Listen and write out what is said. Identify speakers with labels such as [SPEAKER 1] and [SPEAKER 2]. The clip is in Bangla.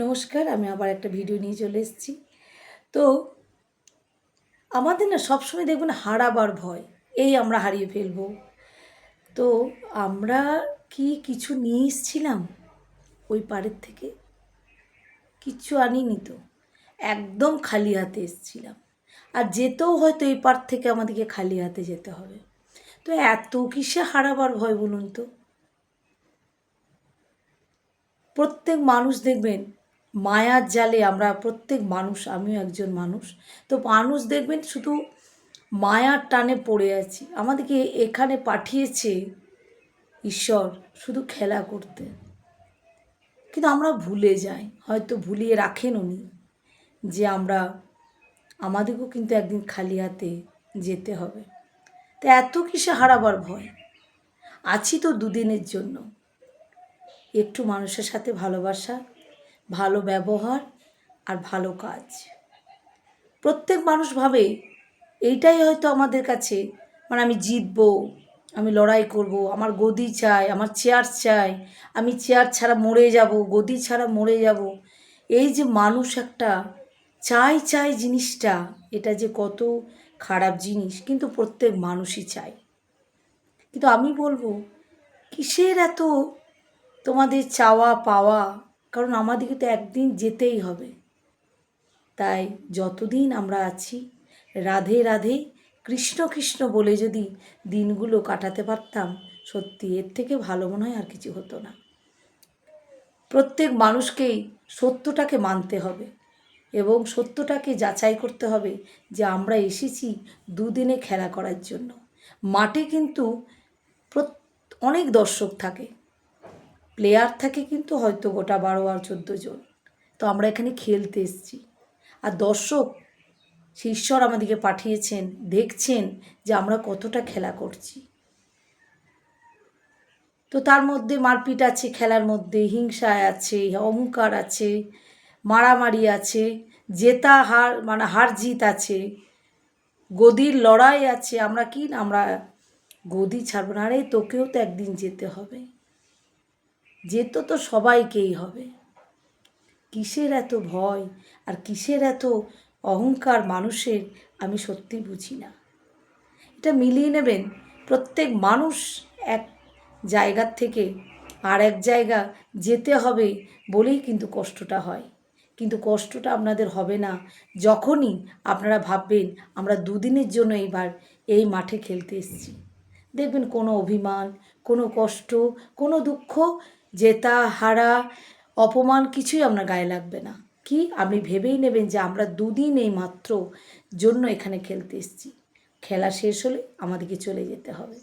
[SPEAKER 1] নমস্কার, আমি আবার একটা ভিডিও নিয়ে চলে এসেছি। তো আমাদের না সবসময় দেখবেন হারাবার ভয়, এই আমরা হারিয়ে ফেলবো। তো আমরা কি কিছু নিয়ে এসেছিলাম ওই পাড়ের থেকে? কিচ্ছু আনিনি তো, একদম খালি হাতে এসেছিলাম। আর যেতেও হয়তো এই পাড় থেকে আমাদেরকে খালি হাতে যেতে হবে। তো এত কিসে হারাবার ভয় বলুন তো? প্রত্যেক মানুষ দেখবেন মায়ার জালে, আমরা প্রত্যেক মানুষ, আমিও একজন মানুষ, তো মানুষ দেখবেন শুধু মায়ার টানে পড়ে আছি। আমাদেরকে এখানে পাঠিয়েছে ঈশ্বর শুধু খেলা করতে, কিন্তু আমরা ভুলে যাই, হয়তো ভুলিয়ে রাখেন উনি, যে আমাদেরকেও কিন্তু একদিন খালি হাতে যেতে হবে। তো এত কিসে হারাবার ভয়? আছি তো দুদিনের জন্য। একটু মানুষের সাথে ভালোবাসা, ভালো ব্যবহার আর ভালো কাজ। প্রত্যেক মানুষ ভাবে এইটাই হয়তো আমাদের কাছে, মানে আমি জিতবো, আমি লড়াই করব, আমার গদি চাই, আমার চেয়ার চাই, আমি চেয়ার ছাড়া মরে যাব, গদি ছাড়া মরে যাব। এই যে মানুষ একটা চাই চাই জিনিসটা, এটা যে কত খারাপ জিনিস, কিন্তু প্রত্যেক মানুষই চায়। কিন্তু আমি বলবো, কিসের এত তোমাদের চাওয়া পাওয়া? কারণ আমাদেরকে তো একদিন যেতেই হবে। তাই যতদিন আমরা আছি, রাধে রাধে কৃষ্ণ কৃষ্ণ বলে যদি দিনগুলো কাটাতে পারতাম, সত্যি এর থেকে ভালো মনে হয় আর কিছু হতো না। প্রত্যেক মানুষকেই সত্যটাকে মানতে হবে এবং সত্যটাকে যাচাই করতে হবে যে আমরা এসেছি দুদিনে খেলা করার জন্য। মাঠে কিন্তু অনেক দর্শক থাকে, প্লেয়ার থাকে কিন্তু হয়তো গোটা 12 আর 14 জন। তো আমরা এখানে খেলতে এসেছি, আর দর্শক সেই ঈশ্বর আমাদেরকে পাঠিয়েছেন, দেখছেন যে আমরা কতটা খেলা করছি। তো তার মধ্যে মারপিট আছে, খেলার মধ্যে হিংসা আছে, অহংকার আছে, মারামারি আছে, জেতা হার, মানে হার জিত আছে, গদির লড়াই আছে। আমরা গদি ছাড়বো না। আরে তোকেও তো একদিন যেতে হবে, যেতে তো সবাইকেই হবে। কিসের এত ভয় আর কিসের এত অহংকার মানুষের, আমি সত্যি বুঝি না। এটা মিলিয়ে নেবেন, প্রত্যেক মানুষ এক জায়গার থেকে আর এক জায়গা যেতে হবে বলেই কিন্তু কষ্টটা হয়। কিন্তু কষ্টটা আপনাদের হবে না যখনই আপনারা ভাববেন আমরা দুদিনের জন্য এইবার এই মাঠে খেলতে এসেছি। দেখবেন কোনো অভিমান, কোনো কষ্ট, কোনো দুঃখ, জেতা হারা, অপমান কিছুই আপনার গায়ে লাগবে না। কি আপনি ভেবেই নেবেন যে আমরা দুদিন এই মাত্র জন্য এখানে খেলতে এসেছি, খেলা শেষ হলে আমাদেরকে চলে যেতে হবে।